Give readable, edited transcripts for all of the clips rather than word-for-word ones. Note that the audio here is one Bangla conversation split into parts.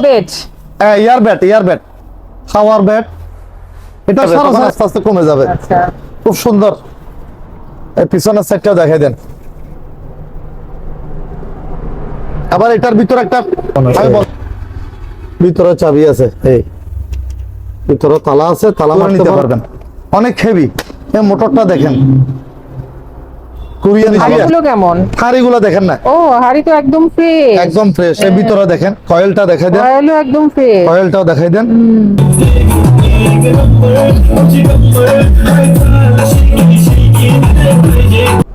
বেড, এয়ারবেড খাওয়ার বেড। এটা আস্তে আস্তে কমে যাবে। আচ্ছা, খুব সুন্দর। এই পিছনের সাইডটাও দেখাই দেন। আবার এটার ভিতরে একটা ভিতরে চাবি আছে, এই ভিতরে তালা আছে, তালা নিতে পারবেন। অনেক হেভি। এই মোটরটা দেখেন, কোরিয়ান হাড়িগুলো কেমন? হাড়িগুলো দেখেন না, ও হাড়ি তো একদম ফ্রেশ, একদম ফ্রেশ। এর ভিতরে দেখেন, কয়েলটা দেখাই দেন, কয়েলও একদম ফ্রেশ। কয়েলটাও দেখাই দেন।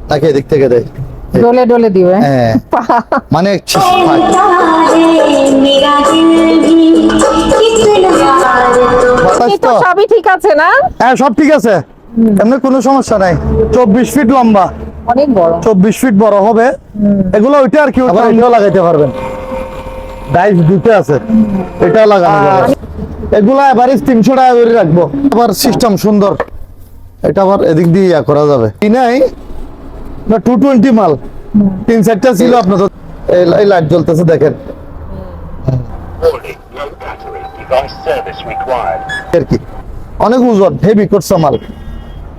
তাকে এদিক থেকে দেয়, ডলে ডলে দিবে। হ্যাঁ মানে এই তো সবই ঠিক আছে না? হ্যাঁ সব ঠিক আছে, এমনি কোনো সমস্যা নাই। 24 ফিট লম্বা, অনেক বড়, 24 ফিট বড় হবে এগুলো। ওইটা আর কি এটাও লাগাইতে পারবেন, ডাইস দুটো আছে, এটা লাগানো যাবে। এগুলা এভারেজ 300 টাকা করে রাখবো। আবার সিস্টেম সুন্দর, এটা আবার এদিক দিয়ে ইয়া করা যাবে। নাই না 220 মাল, 3-4টা ছিল আপনার। এই লাইট জ্বলতেছে দেখেন আর কি, অনেক ওজন, হেভি করছে মাল।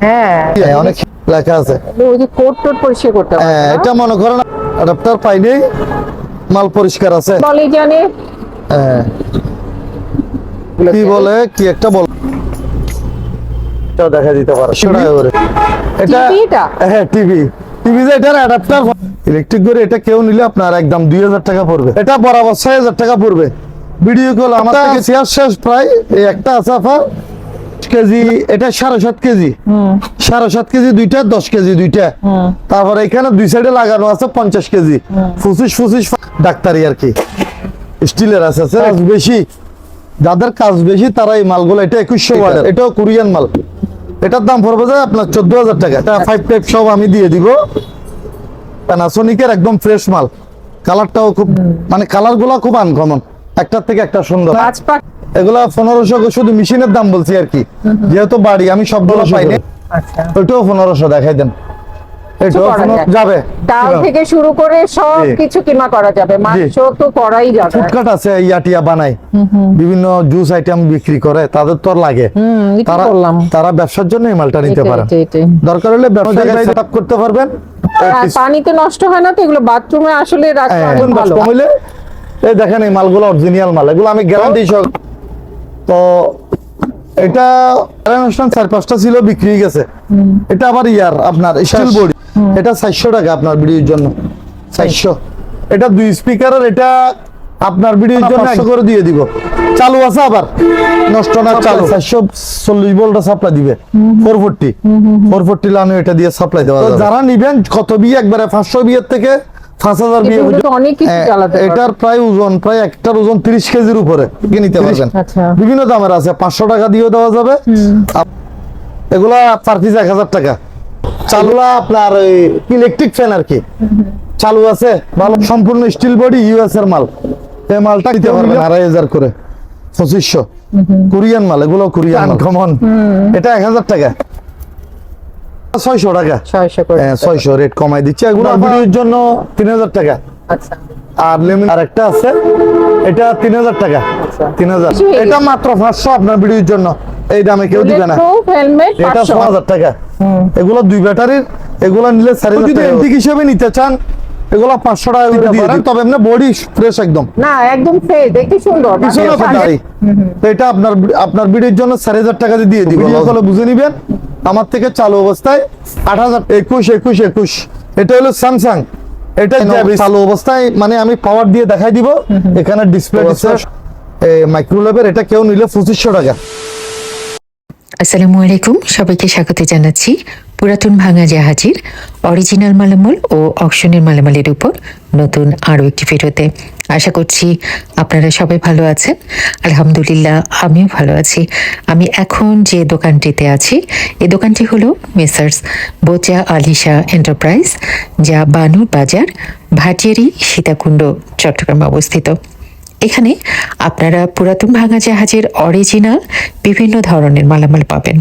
হ্যাঁ অনেক লেখা আছে। ওই যে কোট টোট পরিষ্কার করতে হবে। হ্যাঁ এটা মনে করেন অ্যাডাপ্টার পাইনি, মাল পরিষ্কার আছে। বলে জানে হ্যাঁ কি বলে, কি একটা বল, এটা দেখা দিতে পারে এটা। হ্যাঁ টিভি যে এটার অ্যাডাপ্টার ইলেকট্রিক করে, এটা কেউ নিলে আপনার একদম 2000 টাকা পড়বে। এটা বরাবর 6000 টাকা পড়বে। ভিডিও কল আমার থেকে শেষ প্রায়। এই একটা আছে আপনার কেজি, এটা 7.5 কেজি, 7.5 কেজি দুইটা, 10 কেজি দুইটা। তারপরে এখানে দুই সাইডে লাগানো আছে 50 কেজি, 25 ডাক্তারি আর কি, স্টিলের আছে। বেশি যাদের কাজ বেশি তারা এই মালগুলো, এটা 2100 ওয়াটের, এটাও কোরিয়ান মাল। এটার দাম পড়বে যে আপনার 14000 টাকা। এটা 5 টাইপ সব আমি দিয়ে দিব। প্যানাসোনিকের একদম ফ্রেশ মাল। কালারটাও খুব, মানে কালার গুলা খুব আনকমন, একটার থেকে একটা সুন্দর। এগুলা 1500 শুধু মেশিনের দাম বলছি আর কি, যেহেতু বাড়ি আমি সবগুলো পাইনি। ওইটাও 1500 দেখাই দেন। এটাও যাবে, ডাল থেকে শুরু করে সব কিছু কিমা করা যাবে, মাংস তো করাই যাবে। ফুডকার্ট আছে, ইয়াটিয়া বানাই, বিভিন্ন জুস আইটেম বিক্রি করে, তাদের তো লাগে। তারা ব্যবসার জন্য এই মালটা নিতে পারে। দরকার হলে ব্যবসা সেটআপ করতে পারবেন। পানিতে নষ্ট হয় না তো, এগুলো বাথরুমে আসলে রাখা অনেক ভালো। এই দেখেন এই মালগুলো অরিজিনাল মাল, এগুলো আমি গ্যারান্টি সহ। তো এটা 4-5টা ছিল, বিক্রি হয়ে গেছে। এটা আবার ইয়ার আপনার স্টিল বডি, এটা 400 টাকা আপনার ভিডিওর জন্য, 400। এটা 2 স্পিকারের, এটা আপনার ভিডিওর জন্য 100 করে দিয়ে দিব। চালু আছে আবার, নষ্ট না, চালু। 440 ভোল্ট সাপ্লাই দিবে, 440 লাইনে এটা দিয়ে সাপ্লাই দেওয়া যাবে। যারা নিবেন কত বিয়ে, একবারে 500 বিয়ের থেকে 5000 বিয়ে, এটার প্রায় ওজন, প্রায় একটার ওজন 30 কেজির উপরে নিতে পারবেন। বিভিন্ন দামের আছে, 500 টাকা দিয়েও দেওয়া যাবে। এগুলা পার পিস 1000 টাকা। চালুলা আপনার ওই ইলেকট্রিক ফ্যান আর কি, চালু আছে ভালো, সম্পূর্ণ স্টিল বডি, ইউএস এর মাল। এই মালটা দিতে পারবেন 2500 করে, 2500 কোরিয়ান মাল। এগুলো কোরিয়ান কমন, এটা 1000 টাকা, 600 টাকা, 600 রেট কমাই দিচ্ছে। এগুলো ভিডিওর জন্য 3000 টাকা। আর লেমন আরেকটা আছে, এটা 3000 টাকা, 3000। এটা মাত্র 500 আপনার ভিডিওর জন্য, এই দামে কেউ দিবে না। এটা 6000 টাকা। এগুলো 2 ব্যাটারির, এগুলো নিলে 4000 টাকা। এন্টিক হিসেবে নিতে চান এগুলো 500 টাকা করে দিয়ে পারেন, তবে এমনি বডি ফ্রেশ একদম, না একদম ফ্রেশ, দেখতে সুন্দর। তো এটা আপনার ভিডিওর জন্য 4000 টাকা দিয়ে দিব। তাহলে বুঝে নিবেন আমার থেকে চালু অবস্থায় 8000, 21। এটা হলো স্যামসাং, এটা চালু অবস্থায়, মানে আমি পাওয়ার দিয়ে দেখাই দিব। এখানে ডিসপ্লে মাইক্রোওয়েভের, এটা কেউ নিলে 2500 টাকা। আসসালামু আলাইকুম, সবাইকে স্বাগত জানাচ্ছি পুরাতন ভাঙা জাহাজের অরিজিনাল মালামাল ও অকশনের মালামালের উপর নতুন আরও একটি ভিডিওতে। আশা করছি আপনারা সবাই ভালো আছেন। আলহামদুলিল্লাহ আমিও ভালো আছি। আমি এখন যে দোকানটিতে আছি, এই দোকানটি হলো মেসার্স বোচা আলিশা এন্টারপ্রাইজ, যা বানুর বাজার, ভাটিয়ারি, সীতাকুণ্ড, চট্টগ্রাম অবস্থিত। এখানে আপনারা পুরাতন ভাঙা জাহাজের অরিজিনাল বিভিন্ন ধরনের মালামাল পাবেন।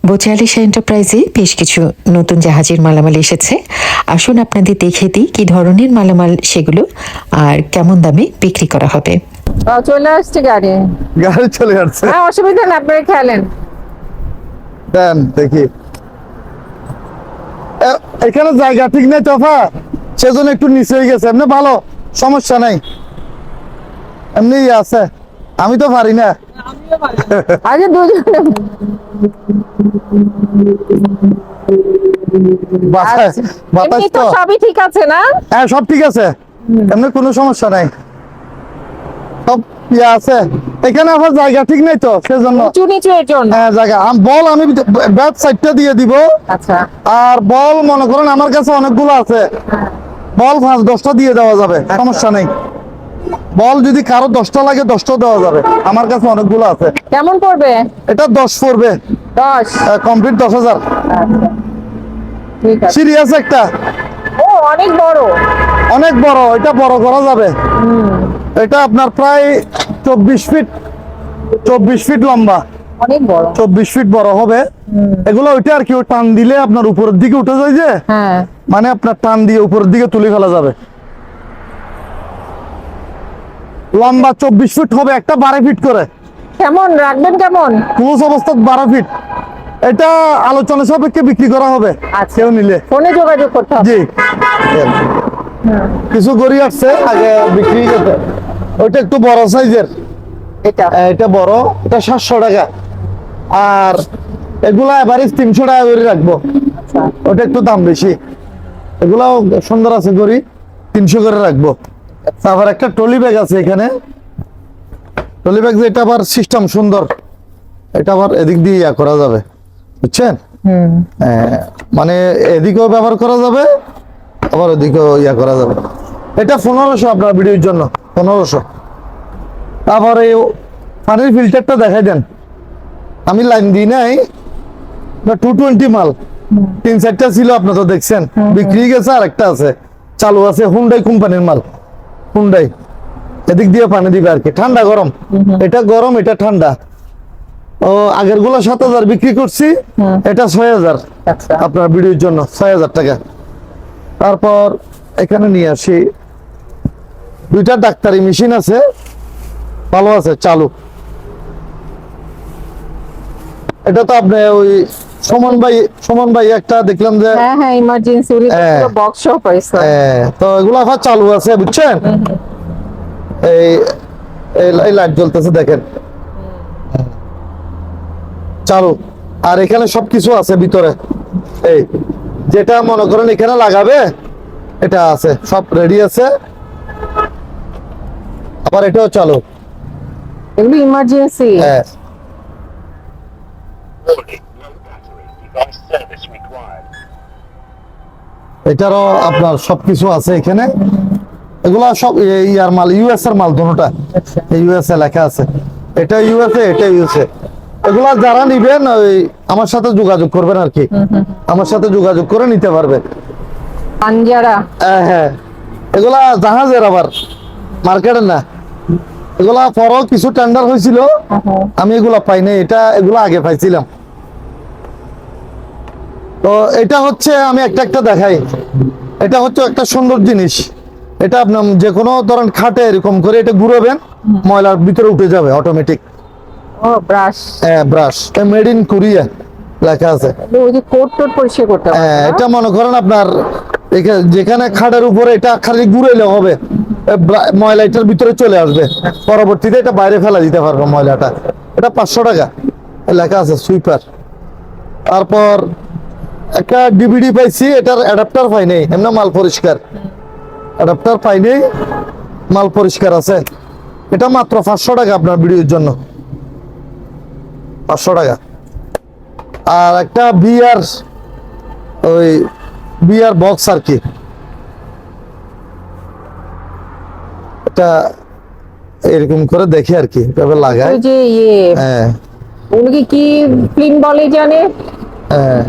বোচা আলিশা এন্টারপ্রাইজে বেশ কিছু নতুন জাহাজের মালামাল এসেছে। আসুন আপনাদের দেখে দিই কি ধরনের মালামাল সেগুলো আর কেমন দামে বিক্রি করা হবে। চলে আসছে গাড়ি। গাড়ি চলে যাচ্ছে। হ্যাঁ, অসুবিধা না, আপনারা খেলেন। দেন দেখি এখানে জায়গা ঠিক নেই তোফা, সেজন্য একটু নিচে হয়ে গেছে। এমনি ভালো, সমস্যা নাই, এমনি আছে। আমি তো পারি না। আচ্ছা, দুজনে বাতাস বাতাস এমনি তো তো সবই ঠিক আছে না? হ্যাঁ, সব ঠিক আছে, এমনি কোনো সমস্যা নাই, সব ইয়ে আছে। এখানে আবার জায়গা ঠিক নেই তো, সেজন্য উঁচু নিচু এর জন্য। হ্যাঁ জায়গা বল আমি ব্যাট সাইডটা দিয়ে দিব। আচ্ছা, আর বল মনে করেন আমার কাছে অনেকগুলো আছে, বল 5-10টা দিয়ে দেওয়া যাবে, সমস্যা নেই। বল যদি কারো 10টা লাগে 10টাও দেওয়া যাবে, আমার কাছে অনেকগুলো আছে। কেমন পড়বে? এটা 10 পড়বে, 10। কমপ্লিট 10,000। আচ্ছা, ঠিক আছে। সিরিয়াস একটা, ও অনেক বড়। অনেক বড়, এটা বড় করা যাবে। এটা আপনার প্রায় 24 ফিট লম্বা, অনেক বড়। 24 ফিট বড় হবে। এগুলো ওইটা আর কি, ওই টান দিলে আপনার উপরের দিকে উঠে যায় যে, হ্যাঁ, মানে আপনার টান দিয়ে উপরের দিকে তুলে ফেলা যাবে। লম্বা 24 ফিট হবে, একটা 12 ফিট করে। কেমন রাখবেন? কেমন? ক্লোজ অবস্থা 12 ফিট। এটা আলোচনা সাপেক্ষে বিক্রি করা হবে আচ্ছা। কেউ নিলে। ফোনে যোগাযোগ করতে হবে। জি, কিছু গড়ি আসছে আগে বিক্রি করতে, ওইটা একটু বড় সাইজের। এটা এটা বড়, এটা 700 টাকা। আর এগুলা এভারেজ 300 টাকা করে রাখবো, আচ্ছা, ওটা একটু দাম বেশি। এগুলাও সুন্দর আছে, গড়ি 300 করে রাখবো। আবার একটা ট্রলি ব্যাগ আছে এখানে, ট্রলি ব্যাগ, এটা আবার সিস্টেম সুন্দর, এটা আবার এদিক দিয়ে ইয়া করা যাবে, বুঝছেন? মানে এদিকেও ব্যবহার করা যাবে, আবার ওদিকেও ইয়া করা যাবে। এটা 1500 আপনার ভিডিওর জন্য, 1500। তারপরে পানির ফিল্টারটা দেখাই দেন, আমি লাইন দিই নাই, 220 মাল, 3-4টা ছিল, আপনি তো দেখছেন, বিক্রি গেছে, আর একটা আছে চালু আছে, হুন্ডাই কোম্পানির মাল, হুন্ডাই। এদিক দিয়ে পানি দিবে আর কি, ঠান্ডা গরম, এটা গরম এটা ঠান্ডা। ও আগের গুলো 7,000 বিক্রি করছি, এটা 6,000 আচ্ছা। আপনার ভিডিওর জন্য, 6,000 টাকা। তারপর এখানে নিয়ে আসি, 2টা ডাক্তারি মেশিন আছে, ভালো আছে, চালু। এটা তো আপনি ওই সুমন ভাই একটা দেখলাম যে, হ্যাঁ হ্যাঁ, ইমার্জেন্সি উনি হ্যাঁ। তো বক্স সহ পাইছে। তো এগুলো আবার চালু আছে, বুঝছেন? এই এই লাইট জ্বলতেছে দেখেন, চালু। আর এখানে সবকিছু আছে ভিতরে, এই যেটা মনে করেন এখানে লাগাবে, এটা আছে, সব রেডি আছে। আবার এটাও চালু, এগুলো ইমার্জেন্সি। হ্যাঁ। Warning, no battery. Device service required. এটারও আপনার সবকিছু আছে এখানে। এগুলা সব ইয়ার মাল, ইউএস এর মাল, দুটোটা আচ্ছা, ইউএসএ লেখা আছে। এটা ইউএসএ, এটা ইউএসএ। এগুলা যারা নিবেন ওই আমার সাথে যোগাযোগ করবেন আর কি, আমার সাথে যোগাযোগ করে নিতে পারবে। পাঞ্জারা। হ্যাঁ, এগুলা জাহাজের, আবার মার্কেটের না। এগুলা পরও কিছু টেন্ডার হয়েছিল, আমি এগুলা পাইনি, এগুলা আগে পাইছিলাম। তো এটা হচ্ছে, আমি একটা দেখাই, এটা হচ্ছে একটা সুন্দর জিনিস। এটা আপনার যে কোনো ধরেন খাটে এরকম করে এটা ঘুরাবেন, ময়লার ভিতরে উঠে যাবে অটোমেটিক। ও ব্রাশ। হ্যাঁ, ব্রাশ, মেড ইন কোরিয়া লেখা আছে। ওই যে কোট টোট পরিষ্কার করতে হবে। হ্যাঁ, এটা মনে করেন আপনার যেখানে খাটের উপরে এটা খালি ঘুরাইলে হবে, ময়লা এটার ভিতরে চলে আসবে, পরবর্তীতে এটা বাইরে ফেলা দিতে পারবে ময়লাটা। এটা 500 টাকা লেখা আছে, সুইপার। তারপর একটা ডিভিডি পাইছি, এটার অ্যাডাপ্টার পাই নেই, এমনি মাল পরিষ্কার, অ্যাডাপ্টার পাই নেই, মাল পরিষ্কার আছে। এটা মাত্র 500 টাকা আপনার ভিডিওর জন্য, 500 টাকা। আর একটা বিয়ার বক্স আর কি, এটা এরকম করে দেখি আর কি, এভাবে লাগায়। ওই যে ইয়ে, হ্যাঁ উনি কি ফিল্ম বলে জানে? হ্যাঁ,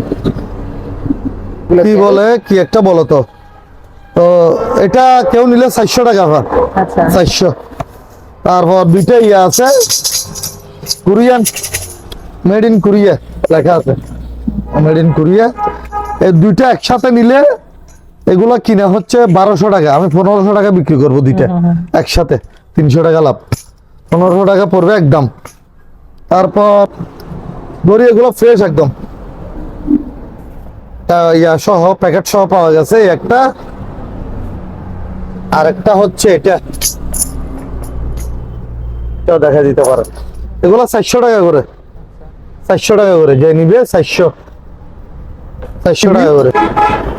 কি বলে, কি একটা বলো তো। তো এটা কেউ নিলে 400 টাকা ভাড়া, আচ্ছা, 400। তারপর 2টা ইয়ে আছে, কোরিয়ান, মেড ইন কোরিয়া লেখা আছে, মেড ইন কোরিয়া। এই 2টা একসাথে নিলে এগুলা কিনা হচ্ছে 1200 টাকা, আমি 1500 টাকা বিক্রি করবো 2টা একসাথে, 300 টাকা লাভ। 1500 টাকা পড়বে একদম। তারপর ঘড়ি এগুলো ফ্রেশ একদম, ইয়া সহ প্যাকেট সহ পাওয়া গেছে এই একটা। আর একটা হচ্ছে এটা দেখা দিতে পারে, এগুলো 400 টাকা করে, 400 টাকা করে যে নিবে 400 টাকা করে।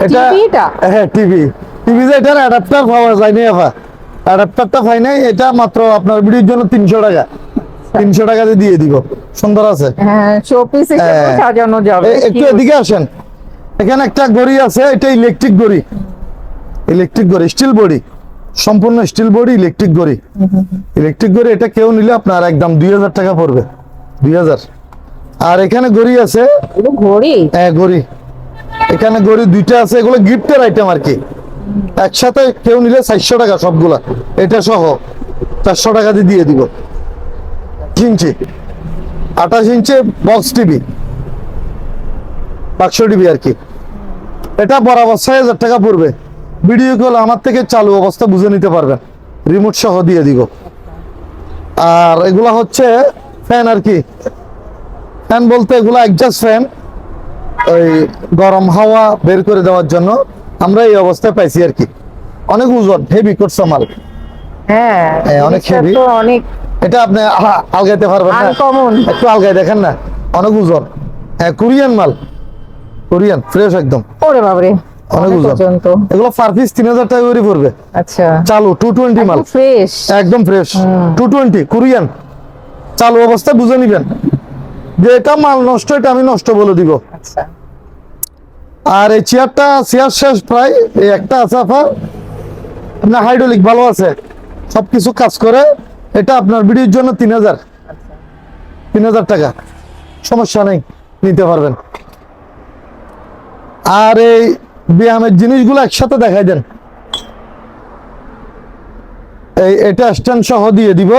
এটা টিভিটা? হ্যাঁ টিভি যে এটার অ্যাডাপ্টার পাওয়া যায় না, অ্যাডাপ্টারটা পাই নাই, এটা মাত্র আপনার ভিডিওর জন্য 300 টাকা, 300 টাকাতে দিয়ে দিব। সুন্দর আছে, হ্যাঁ শোপিস হিসেবে হ্যাঁ। সাজানো যাবে। একটু এদিকে আসেন, এখানে একটা ঘড়ি আছে, এটা ইলেকট্রিক ঘড়ি, স্টিল বডি, সম্পূর্ণ স্টিল বডি, ইলেকট্রিক ঘড়ি। এটা কেউ নিলে আপনার একদম 2000 টাকা পড়বে, 2000। আর এখানে ঘড়ি আছে, এগুলো ঘড়ি? হ্যাঁ ঘড়ি, এখানে ঘড়ি দুইটা আছে, এগুলো গিফটের আইটেম আর কি। একসাথে কেউ নিলে 400 টাকা সবগুলা, এটা সহ 400 টাকা দিয়ে দিব। 28 ইঞ্চি বক্স টিভি, বাক্স টিভি আর কি। এটা বরাবর 6000 টাকা পড়বে। ভিডিও কল আমার থেকে চালু অবস্থা বুঝে নিতে পারবেন, রিমোট সহ দিয়ে দিব। আর এগুলা হচ্ছে ফ্যান আর কি, ফ্যান বলতে এগুলো অ্যাডজাস্ট ফ্যান, ওই গরম হাওয়া বের করে দেওয়ার জন্য আমরা এই অবস্থায় পাইছি আর কি। অনেক ওজন, হেভি করছে মাল, হ্যাঁ অনেক জিনিসটা heavy। তো অনেক এটা আপনি আলগাইতে পারবেন না, আনকমন। একটু আলগাই দেখেন না, অনেক ওজন। হ্যাঁ কোরিয়ান মাল, কোরিয়ান ফ্রেশ একদম, ওরে বাবারে, অনেক ওজন। পর্যন্ত। এগুলো পার পিস 3000 টাকা করে পড়বে। আচ্ছা, চালু 220 মাল, ফ্রেশ একদম ফ্রেশ 220 কোরিয়ান, চালু অবস্থায় বুঝে নিবেন যে এটা মাল নষ্ট, এটা আমি নষ্ট বলে দিব। আচ্ছা। আর এই চেয়ার শেষ প্রায়, এই একটা আছে আপনার হাইড্রোলিক ভালো আছে, সবকিছু কাজ করে। এটা আপনার ভিডিওর জন্য 3000 টাকা, সমস্যা নেই, নিতে পারবেন। আর এই ব্যায়ামের জিনিসগুলো একসাথে দেখাই দেন, এটা স্ট্যান্ড সহ দিয়ে দিব।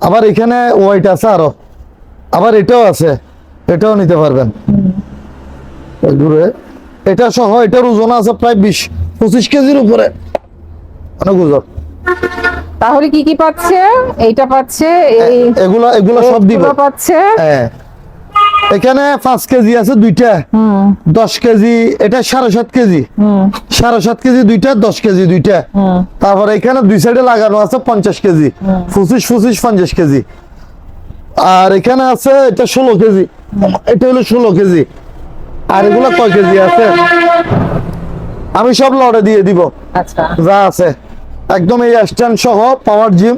আবার এখানে ওয়াইট আছে আরো, আবার এটাও আছে, এটাও নিতে পারবেন ঘুরে। এটা সহ এটার ওজন আছে প্রায় 20-25 কেজির উপরে, অনেক ওজন। তাহলে কি কি পাচ্ছে? এইটা পাচ্ছে, এই এগুলো সব দিব, এগুলো পাচ্ছে। হ্যাঁ এখানে 5 কেজি আছে দুইটা, 10 কেজি, এটা 7.5 কেজি, 7.5 কেজি দুইটা, 10 কেজি দুইটা। তারপর এখানে দুই সাইডে লাগানো আছে 50 কেজি, 25 50 কেজি। আর এখানে আছে এটা 16 কেজি, এটা হলো 16 কেজি। আর এগুলো কয় কেজি আছে আমি সব লড়ে দিয়ে দিব, আচ্ছা, যা আছে একদম। এই স্ট্যান্ড সহ পাওয়ার জিম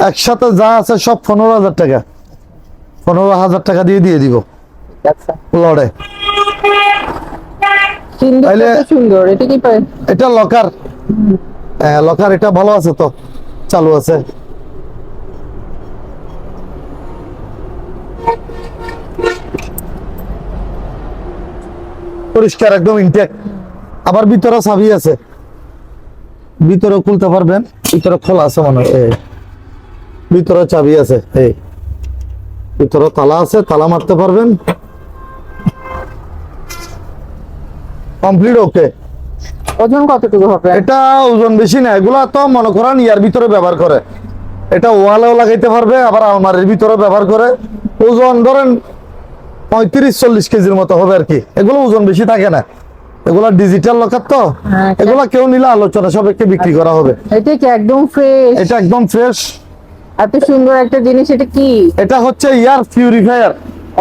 একসাথে যা আছে সব 15,000 টাকা, 15,000 টাকা দিয়ে দিব আচ্ছা। লড়ে। তাইলে সুন্দর, এটা কি পায়? এটা লকার, হ্যাঁ লকার, এটা ভালো আছে তো, চালু আছে। পরিষ্কার একদম ইনটেক। আবার ভিতরে চাবি আছে, ভিতরে খুলতে পারবেন, ভিতরে খোলা আছে মনে হয়, ভিতরে চাবি আছে, এই ভিতরে তালা আছে, তালা মারতে পারবেন। কমপ্লিট ওকে। ওজন কতটুকু হবে? এটা ওজন বেশি না, এগুলা তো মনে করেন ইয়ার ভিতরে ব্যবহার করে, এটা ওয়ালেও লাগাইতে পারবে, আবার আলমারির ভিতরে ব্যবহার করে। ওজন ধরেন 35-40 কেজির মতো হবে আর কি। এগুলো ওজন বেশি থাকে না, এগুলা ডিজিটাল লকার তো, এগুলা কেউ নিলে আলোচনা সাপেক্ষে বিক্রি করা হবে। এটা কি একদম ফ্রেশ? এটা একদম ফ্রেশ, এত সুন্দর একটা জিনিস, এটা কি? এটা হচ্ছে এয়ার পিউরিফায়ার।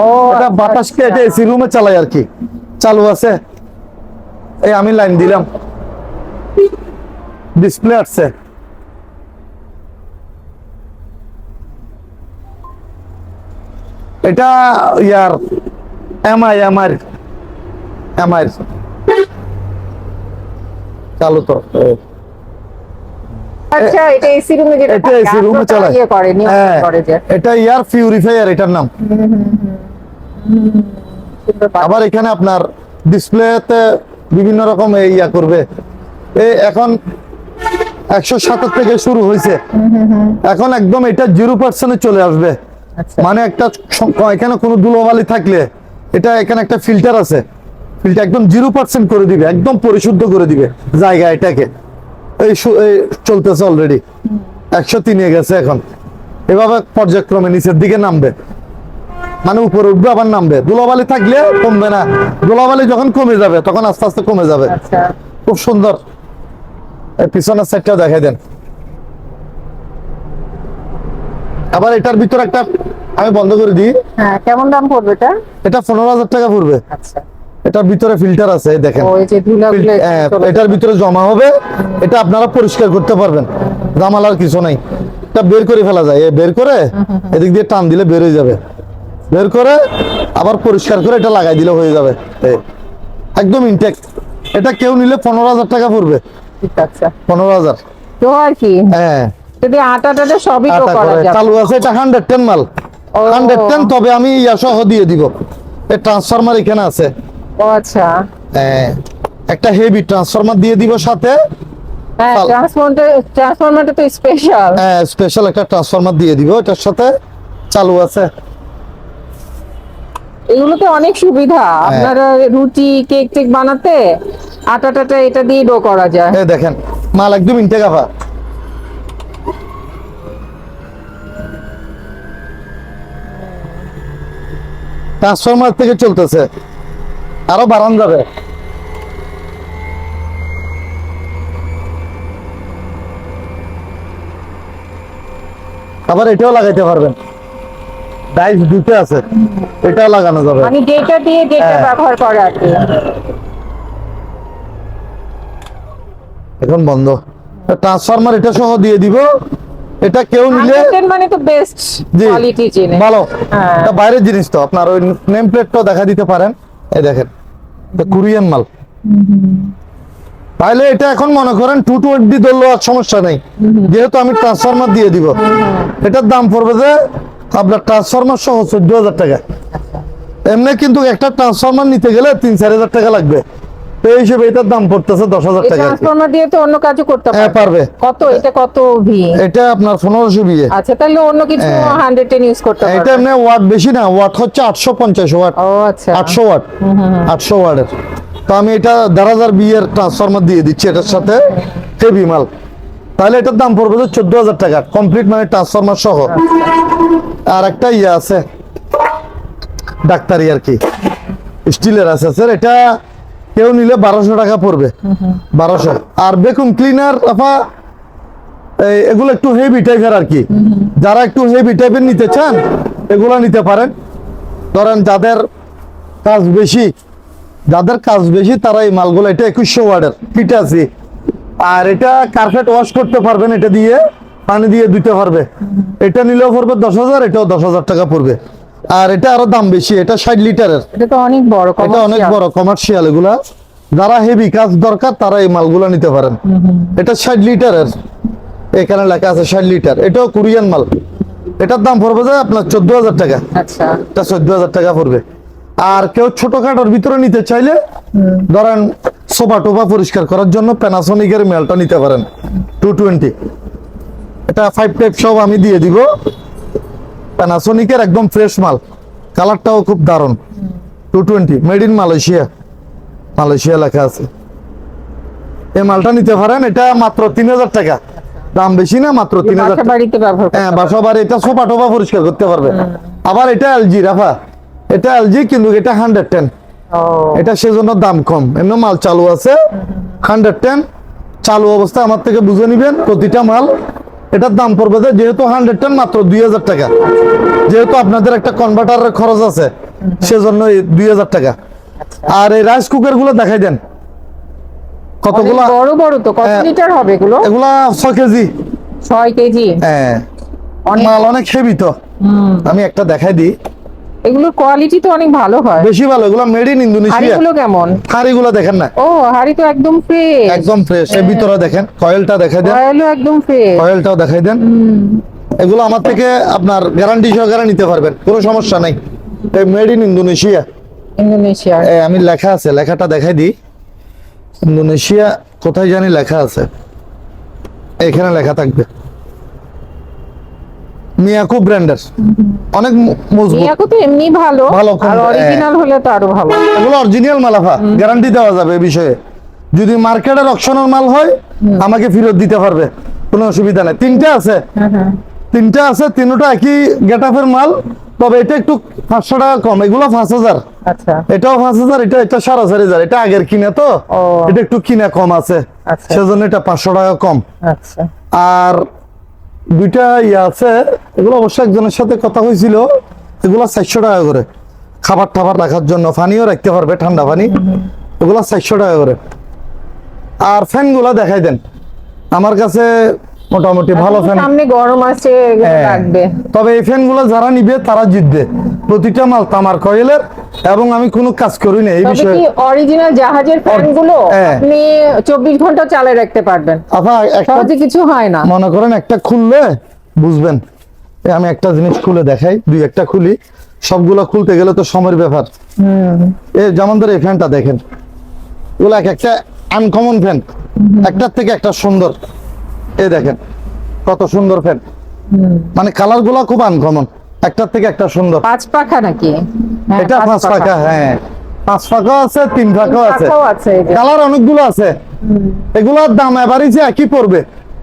ও এটা আচ্ছা, বাতাসকে, আচ্ছা। এটা এসি রুমে চালাই আর কি, চালু আছে। এই আমি লাইন দিলাম, ডিসপ্লে আসছে। এটা ইয়ার এমআই চালু তো, আচ্ছা, এটা এসি রুমে যেটা এটা এসি রুমে চালায়, ইয়ে করে, নিয়ন্ত্রণ করে যে। এটা এয়ার পিউরিফায়ার এটার নাম। সুন্দর পাচ্ছে। আবার এখানে আপনার ডিসপ্লেতে বিভিন্ন রকম ইয়া করবে। এই এখন 107 থেকে শুরু হয়েছে, এখন একদম এটা 0% চলে আসবে। আচ্ছা। মানে একটা এখানে কোনো ধুলোবালি থাকলে এটা এখানে একটা ফিল্টার আছে, ফিল্টার একদম 0% করে দিবে, একদম পরিশুদ্ধ করে দিবে জায়গা এটাকে। এই চলতেছে অলরেডি 103 এ গেছে এখন। এভাবে পর্যায়ক্রমে নিচের দিকে নামবে, মানে উপরে উঠবে আবার নামবে। ধুলাবালি থাকলে কমবে না, ধুলাবালি যখন কমে যাবে তখন আস্তে আস্তে কমে যাবে। আচ্ছা, খুব সুন্দর। এই পিছনের সাইডটা দেখাই দেন। আবার এটার ভিতরে একটা আমি বন্ধ করে দিই। হ্যাঁ, কেমন দাম পড়বে এটা? এটা 15,000 টাকা পড়বে। আচ্ছা, এটার ভিতরে ফিল্টার আছে, এই দেখেন। ওই যে ধুলাগুলো এটার ভিতরে জমা হবে, এটা আপনারা পরিষ্কার করতে পারবেন, জামালার কিছু নাই। এটা বের করে ফেলা যায়, বের করে এদিক দিয়ে টান দিলে বের হয়ে যাবে, বের করে আবার পরিষ্কার করে এটা লাগাই দিলে হয়ে যাবে। একদম ইনটেক। এটা কেউ নিলে 15,000 টাকা পড়বে। ঠিক আছে, 15,000। তো আর কি, হ্যাঁ, যদি আটাটা সবই তো আটা করা করে যাবে। চালু আছে। এটা 110 মাল, ও। 110। তবে আমি ইয়া সহ দিয়ে দিব, এই ট্রান্সফরমার এখানে আছে। ও আচ্ছা, একটা হেভি ট্রান্সফরমার দিয়ে দিব সাথে। হ্যাঁ, ট্রান্সফরমারটা তো স্পেশাল। স্পেশাল একটা ট্রান্সফরমার দিয়ে দিব, এটার সাথে চালু আছে। এগুলোতে অনেক সুবিধা, আপনারা রুটি কেক টেক বানাতে আটাটা এটা দিয়ে ডো করা যায়। এই দেখেন মাল একদম ইনটেক আফা। ট্রান্সফরমার থেকে চলতেছে, আরো বাড়ান যাবে। আবার এটাও লাগাইতে পারবেন, ডাইস দুটো আছে, এটাও লাগানো যাবে। মানে যেটা দিয়ে যেটা হ্যাঁ। ব্যবহার করে আর কি। এখন বন্ধ। ট্রান্সফরমার এটা সহ দিয়ে দিব। এটা কেউ নিলে 110 মানে তো বেস্ট জি, কোয়ালিটি জিনিস। ভালো। হ্যাঁ। এটা বাইরের জিনিস তো, আপনার ওই নেম প্লেটটাও দেখা দিতে পারেন। এই দেখেন, এটা কোরিয়ান মাল। তাহলে এটা এখন মনে করেন 220 ধরলেও আর সমস্যা নেই, যেহেতু আমি ট্রান্সফরমার দিয়ে দিব। এটার দাম পড়বে যে আপনার ট্রান্সফরমার সহ 14,000 টাকা। এমনি কিন্তু একটা ট্রান্সফরমার নিতে গেলে 3-4 হাজার টাকা লাগবে, তো এই হিসেবে এটার দাম পড়তেছে 10,000 এই টাকা। ট্রান্সফরমার দিয়ে তো অন্য কাজও করতে হ্যাঁ, পারবে। কত এটা কত ভি? এটা আপনার 1500 বিয়ে। আচ্ছা, তাহলে অন্য কিছু 110 ইউজ করতে এটা পারবে। এমনি ওয়াট বেশি না, ওয়াট হচ্ছে 850 ওয়াট। ও আচ্ছা, 800 ওয়াট, 800 ওয়াটের। তো আমি এটা 1000 বিয়ের ট্রান্সফরমার দিয়ে দিচ্ছি এটার সাথে, হেভি মাল। তাহলে এটার দাম পড়বে 14,000 টাকা কমপ্লিট, মানে ট্রান্সফরমার সহ। আর একটা ইয়ে আছে ডাক্তারি আর কি, স্টিলের আছে স্যার। এটা কেউ নিলে 1200 টাকা পড়বে, 1200। আর ভ্যাকুয়াম ক্লিনার আপা এগুলো একটু হেভি টাইপের আর কি, যারা একটু হেভি টাইপের নিতে চান এগুলো নিতে পারেন। ধরেন যাদের কাজ বেশি, তারা এই মালগুলো, এটা 2100 ওয়াটের ফিট আছে। আর এটা কার্পেট ওয়াশ করতে পারবেন, এটা দিয়ে পানি দিয়ে ধুতে পারবে। এটা নিলেও পড়বে 10,000, এটাও 10,000 টাকা পড়বে। আর এটা আরো দাম বেশি, এটা 60 লিটারের। এটা তো অনেক বড়, এটা অনেক বড় কমার্শিয়াল। এগুলা যারা হেভি কাজ দরকার তারা এই মালগুলো নিতে পারেন। এটা 60 লিটারের, এখানে লেখা আছে 60 লিটার। এটাও কোরিয়ান মাল। এটার দাম পড়বে যে আপনার 14,000 টাকা। আচ্ছা, এটা 14,000 টাকা পড়বে। আর কেউ ছোটখাটোর ভিতরে নিতে চাইলে ধরেন সোফা টোফা পরিষ্কার করার জন্য প্যানাসোনিকের মেলটা নিতে পারেন, 220। এটা 5 টাইপ সব আমি দিয়ে দিব। প্যানাসোনিকের একদম ফ্রেশ মাল, কালারটাও খুব দারুণ। 220 মেড ইন মালয়েশিয়া লেখা আছে। এই মালটা নিতে পারেন। এটা মাত্র 3,000 টাকা, দাম বেশি না, মাত্র 3,000 টাকা। বাড়িতে ব্যবহার করতে হ্যাঁ, বাসা বাড়ি এটা সোফা টোফা পরিষ্কার করতে পারবে। আবার এটা এলজি রাফা, এটা এলজি কিন্তু এটা 110। ও, এটা সেজন্য দাম কম। এমনি মাল চালু আছে 110, চালু অবস্থায় আমার থেকে বুঝে নিবেন প্রতিটা মাল। এটার দাম পড়বে যে, যেহেতু 110 মাত্র 2,000 টাকা। যেহেতু আপনাদের একটা কনভার্টারের খরচ আছে, সেজন্য 2,000 টাকা। আর এই রাইস কুকার গুলো দেখাই দেন কতগুলো অনেক বড় বড় তো, কত হ্যাঁ। লিটার হবে এগুলো? এগুলা 6 কেজি। 6 কেজি। হ্যাঁ, অনেক- মাল অনেক হেভি তো। আমি একটা দেখাই দিই, এগুলোর কোয়ালিটি তো অনেক ভালো হয়। বেশি ভালো। এগুলা মেড ইন ইন্দোনেশিয়া। হাড়িগুলো কেমন? হাড়িগুলো দেখেন না, ও, হাড়ি তো একদম ফ্রেশ, একদম ফ্রেশ। এর ভিতরে দেখেন কয়েলটা দেখাই দেন, কয়েলও একদম ফ্রেশ। কয়েলটাও দেখাই দেন। এগুলো আমার থেকে আপনার গ্যারান্টি সহকারে নিতে পারবেন, কোনো সমস্যা নাই। এই মেড ইন ইন্দোনেশিয়া। ইন্দোনেশিয়া। আমি লেখা আছে, লেখাটা দেখাই দিই। ইন্দোনেশিয়া কোথায় জানি লেখা আছে, এখানে লেখা থাকবে। মিয়াকো ব্র্যান্ডের, অনেক মজবুত। মিয়াকো তো এমনি ভালো, ভালো, আর অরিজিনাল হলে তো আরো ভালো। এগুলো অরিজিনাল মালাফা, গ্যারান্টি দেওয়া যাবে এই বিষয়ে। যদি মার্কেটের অকশনের মাল হয় আমাকে ফেরত দিতে পারবে, কোনো অসুবিধা নাই। 3টে আছে, তিনটা আছে, তিনটা একই গেটআপের মাল, তবে এটা একটু 500 টাকা কম। এগুলো 5000, আচ্ছা এটাও 5000, এটা 4500। এটা আগের কিনা তো, ও। এটা একটু কিনা কম আছে, আচ্ছা। সেজন্য এটা 500 টাকা কম। আচ্ছা আর দুইটা আছে, এগুলো অবশ্য একজনের সাথে কথা হয়েছিল, এগুলো 400 টাকা করে, খাবার টাবার রাখার জন্য, পানিও রাখতে পারবে, ঠান্ডা পানি। এগুলো 400 টাকা করে। আর ফ্যান গুলা দেখাই দেন, আমার কাছে মোটামুটি ভালো ফ্যান। সামনে গরম আছে, এগুলো হ্যাঁ। লাগবে। তবে এই ফ্যান গুলো যারা নিবে তারা জিতবে, প্রতিটা মাল তামার কয়েলের, এবং আমি কোনো কাজ করি না এই তবে বিষয়ে। কি অরিজিনাল জাহাজের ফ্যান গুলো হ্যাঁ। আপনি 24 ঘন্টা চালিয়ে রাখতে পারবেন, আপা একটা সহজে কিছু হয় না। মনে করেন একটা খুললে বুঝবেন। আমি একটা জিনিস খুলে দেখাই, দুই একটা খুলি, সবগুলো খুলতে গেলে তো সময়ের ব্যাপার। যেমন ধরে এই ফ্যানটা দেখেন, এগুলো এক একটা আনকমন ফ্যান, একটার থেকে একটা সুন্দর। এই দেখেন কত সুন্দর ফ্যান, মানে কালার গুলা খুব আনকমন, একটার থেকে একটা সুন্দর। 5 পাখা নাকি? হ্যাঁ, এটা 5 পাখা, হ্যাঁ 5 পাখা আছে, 3 পাখাও আছে, পাখাও আছে এই যে। কালার অনেকগুলো আছে। এগুলোর দাম এভারেজে একই পড়বে।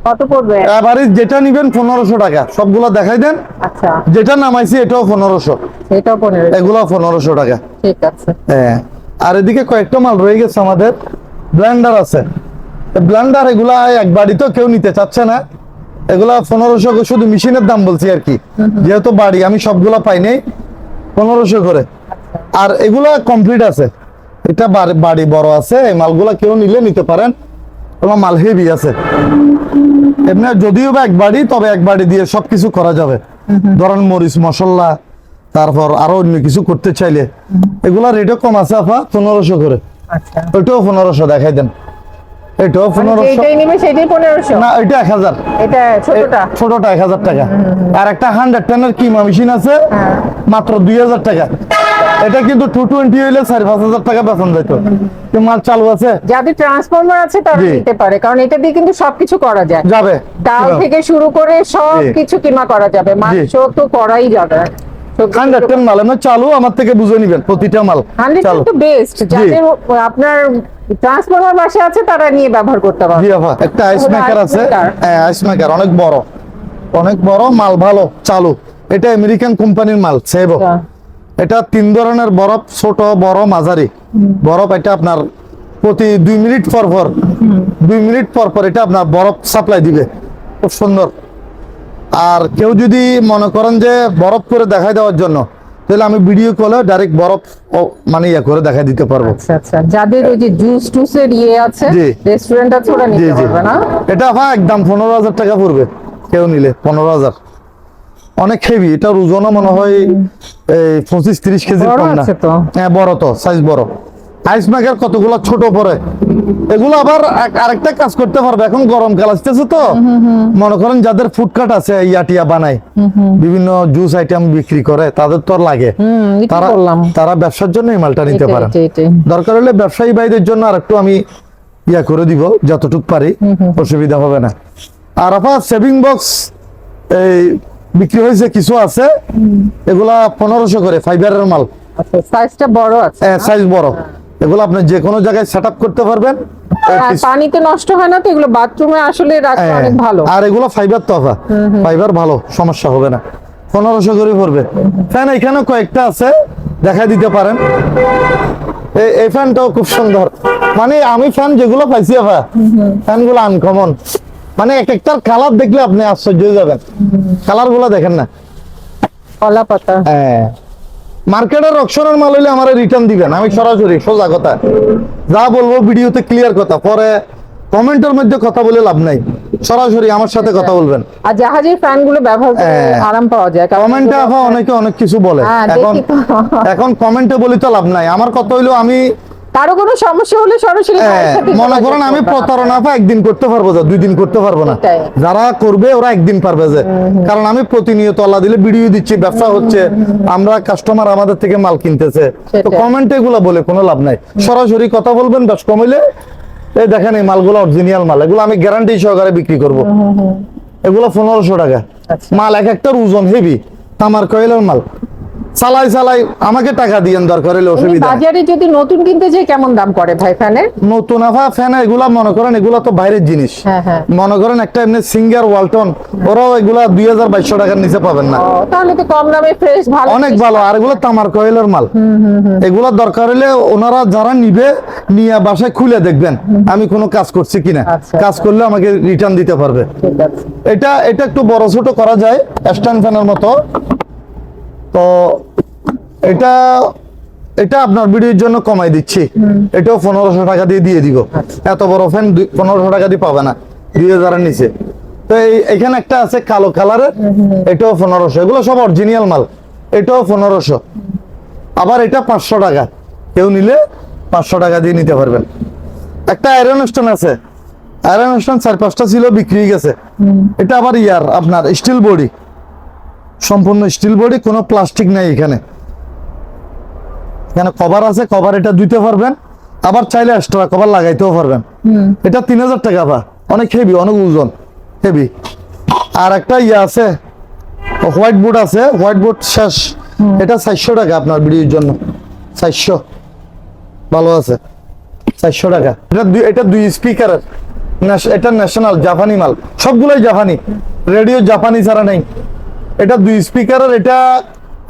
কত পড়বে? এভারেজ যেটা নিবেন 1500 টাকা। সবগুলো দেখাই দেন, আচ্ছা যেটা নামাইছি এটাও 1500, সেটাও 15। এগুলো 1500 টাকা। ঠিক আছে। হ্যাঁ, আর এদিকে কয়েকটা মাল রয়ে গেছে আমাদের। ব্লেন্ডার আছে, ব্লেন্ডার এগুলা এক বাড়ি তো কেউ নিতে চাচ্ছে না, এগুলা 1500, শুধু মেশিনের দাম বলছি আর কি, যেহেতু বাড়ি আমি সবগুলা পাই নাই, 1500 করে। আর এগুলা কমপ্লিট আছে, এটা বাড়ি বড় আছে, এই মালগুলা কেউ নিলে নিতে পারেন, এবং মাল হেভি আছে। এমনি যদিও বা এক বাড়ি, তবে এক বাড়ি দিয়ে সবকিছু করা যাবে। ধরেন মরিচ মশলা, তারপর আরো অন্য কিছু করতে চাইলে এগুলা রেটও কম আছে আপা, 1500 করে। আচ্ছা ওইটাও 1500 দেখাই দেন, এটাও 1500। যেটাই নিবে সেটাই 1500। না এটা 1000, এটা ছোটটা? ছোটটা 1000 টাকা। আর একটা 110 কিমা মেশিন আছে, মাত্র 2000 টাকা। এটা কিন্তু 220 হইলে 4-5 টাকা বেতন যেত। মাল চালু আছে, যাদের ট্রান্সফরমার আছে তারা জি। নিতে পারে, কারণ এটা দিয়ে কিন্তু সবকিছু করা যায়, যাবে ডাল থেকে শুরু করে সবকিছু কিমা করা যাবে, মাংস তো করাই যাবে। 110 মাল এমনি চালু, আমার থেকে বুঝে নিবেন প্রতিটা মাল 100 চালু। তো বেস্ট, যাদের আপনার ট্রান্সফরমার বাসা আছে তারা নিয়ে ব্যবহার করতে পারবে। জি আপা, একটা আইস তাহলে মেকার ice আছে, maker। হ্যাঁ আইস মেকার অনেক বড়, অনেক বড় মাল, ভালো চালু। এটা আমেরিকান কোম্পানির মাল, সেবো। আচ্ছা। এটা 3 ধরনের বরফ, ছোট বড় মাঝারি বরফ। এটা আপনার প্রতি 2 মিনিট পর পর, 2 মিনিট পর পর এটা আপনার বরফ সাপ্লাই দিবে, খুব সুন্দর। আর কেউ যদি মনে করেন যে বরফ করে দেখাই দেওয়ার জন্য, তাহলে আমি ভিডিও কলে ডাইরেক্ট বরফ মানে ইয়ে করে দেখাই দিতে পারবো। আচ্ছা আচ্ছা, যাদের ওই যে জুস টুসের ইয়ে আছে, জি। রেস্টুরেন্ট আছে, ওরা জি নিতে জি, পারবে না? এটা হ্যাঁ একদম 15000 টাকা পড়বে কেউ নিলে, 15000। অনেক হেভি, এটার ওজনও মনে হয় এই 25-30 কেজির বড় কম না। আছে তো। হ্যাঁ বড় তো, সাইজ বড়। আইস মেকার কতগুলো ছোট পরে, এগুলো আবার আরেকটা কাজ করতে পারবে। এখন গরমকাল আসতেছে তো, মনে করেন যাদের ফুডকার্ট আছে, ইয়াটিয়া বানায়, বিভিন্ন জুস আইটেম বিক্রি করে, তাদের তো আর লাগে, এটা বললাম। তারা ব্যবসার জন্য এই মালটা নিতে এটাই, পারে। এটাই। দরকার হলে ব্যবসায়ী ভাইদের জন্য আর একটু আমি ইয়া করে দিব, যতটুকু পারি, অসুবিধা হবে না। আর আপা সেভিং বক্স এই বিক্রি হয়েছে, কিছু আছে, এগুলা 1500 করে, ফাইবারের মাল, আচ্ছা, সাইজটা বড় আছে। সাইজ বড়। এগুলো আপনি যে কোনো জায়গায় সেট আপ করতে পারবেন। আর পানিতে নষ্ট হয় না তো, এগুলো বাথরুমে আসলে রাখতে অনেক ভালো। আর এগুলো ফাইবার তো আপা, ফাইবার ভালো, সমস্যা হবে না। 1500 করে পড়বে। ফ্যান এখানে কয়েকটা আছে, দেখাই দিতে পারেন। এই ফ্যানটাও খুব সুন্দর, মানে আমি ফ্যান যেগুলো পাইছি আপা, ফ্যানগুলো আনকমন, মানে এক একটার কালার দেখলে আপনি আশ্চর্য হয়ে যাবেন। কালার গুলো দেখেন না, কলা পাতা। হ্যাঁ। মার্কেটের অকশনের মাল হইলে আমার রিটার্ন দিবেন, আমি সরাসরি সোজা কথা যা বলবো ভিডিওতে ক্লিয়ার কথা, পরে কমেন্টের মধ্যে কথা বলে লাভ নাই, সরাসরি আমার সাথে কথা বলবেন। আর জাহাজের ফ্যান গুলো ব্যবহার করে আরাম পাওয়া যায়, কারণ কমেন্টে এগুলো- আপা অনেকে অনেক কিছু বলে, হ্যাঁ, এখন দেখি তো। এখন কমেন্টে বলি তো লাভ নাই। আমার কথা হইলো আমি কারো কোনো সমস্যা হলে সরাসরি ভাইয়ের সাথে মনে যোগাযোগ করেন আমি করবেন। প্রতারণা আপা একদিন করতে পারবো, 2 দিন করতে পারবো না। সেটাই। যারা করবে ওরা একদিন পারবে যে, কারণ আমি প্রতিনিয়ত আল্লাহ দিলে ভিডিও দিচ্ছি, ব্যবসা হচ্ছে, আমরা কাস্টমার আমাদের থেকে মাল কিনতেছে, তো সেটাই। কমেন্টে এগুলো বলে কোনো লাভ নাই। সরাসরি কথা বলবেন, ব্যবসা কমাইলে এই দেখেন এই মালগুলো অরিজিনাল মাল, এগুলো আমি গ্যারান্টি সহকারে বিক্রি করব। এগুলো 1500 টাকা আচ্ছা। মাল, এক একটার ওজন হেভি, তামার কয়েলের মাল। চালাই চালাই আমাকে টাকা দিয়েন, দরকার হলে এমনি অসুবিধা নেই। বাজারে যদি নতুন কিনতে যাই কেমন দাম পড়ে ভাই ফ্যানের? নতুন আফা ফ্যান এগুলা মনে করেন এগুলা তো বাইরের জিনিস। হ্যাঁ, হ্যাঁ। মনে করেন একটা এমনি সিঙ্গার ওয়ালটন, ওরাও এগুলা 2200 টাকার নিচে পাবেন না। ও, তাহলে তো কম দামে ফ্রেশ ভালো অনেক ভালো। আর এগুলো তামার কয়েলের মাল। এগুলো দরকার হলে ওনারা যারা নিবে নিয়ে বাসায় খুলে দেখবেন আমি কোনো কাজ করছি কিনা। আচ্ছা, কাজ আচ্ছা। করলে আমাকে রিটার্ন দিতে পারবে। ঠিক আছে। এটা একটু বড় ছোট করা যায় স্ট্যান্ড ফ্যানের মতো। তো এটা আপনার ভিডিওর জন্য কমাই দিচ্ছি। এটাও 1500 টাকা দিয়ে দিব। এত বড় ফ্যান 1500 টাকা দিয়ে পাবে না 2000 এর নিচে। তো এখানে একটা আছে কালো কালারের, এটাও 1500। এগুলো সব অরিজিনাল মাল। এটাও 1500। আবার এটা 500 টাকা, কেউ নিলে 500 টাকা দিয়ে নিতে পারবেন। একটা আয়রন স্টোন আছে, আয়রন স্টোন 4-5টা ছিল, বিক্রি হয়ে গেছে। এটা আবার আপনার স্টিল বডি, সম্পূর্ণ স্টিল বডি, কোনো প্লাস্টিক নাই এখানে। এখানে কভার আছে, কভার এটা দিতে পারবেন, আবার চাইলে এক্সট্রা কভার লাগাইতেও পারবেন। এটা 3000 টাকা পা, অনেক হেভি, অনেক ওজন, হেভি। আর একটা আছে হোয়াইট বোর্ড আছে, হোয়াইট বোর্ড শেষ। এটা 400 টাকা আপনার ভিডিওর জন্য, 400। ভালো আছে, 400 টাকা। এটা 2 স্পিকারের, এটা ন্যাশনাল জাপানি মাল, সবগুলোই জাপানি, রেডিও জাপানি ছাড়া নেই। এটা 2 স্পিকারের, এটা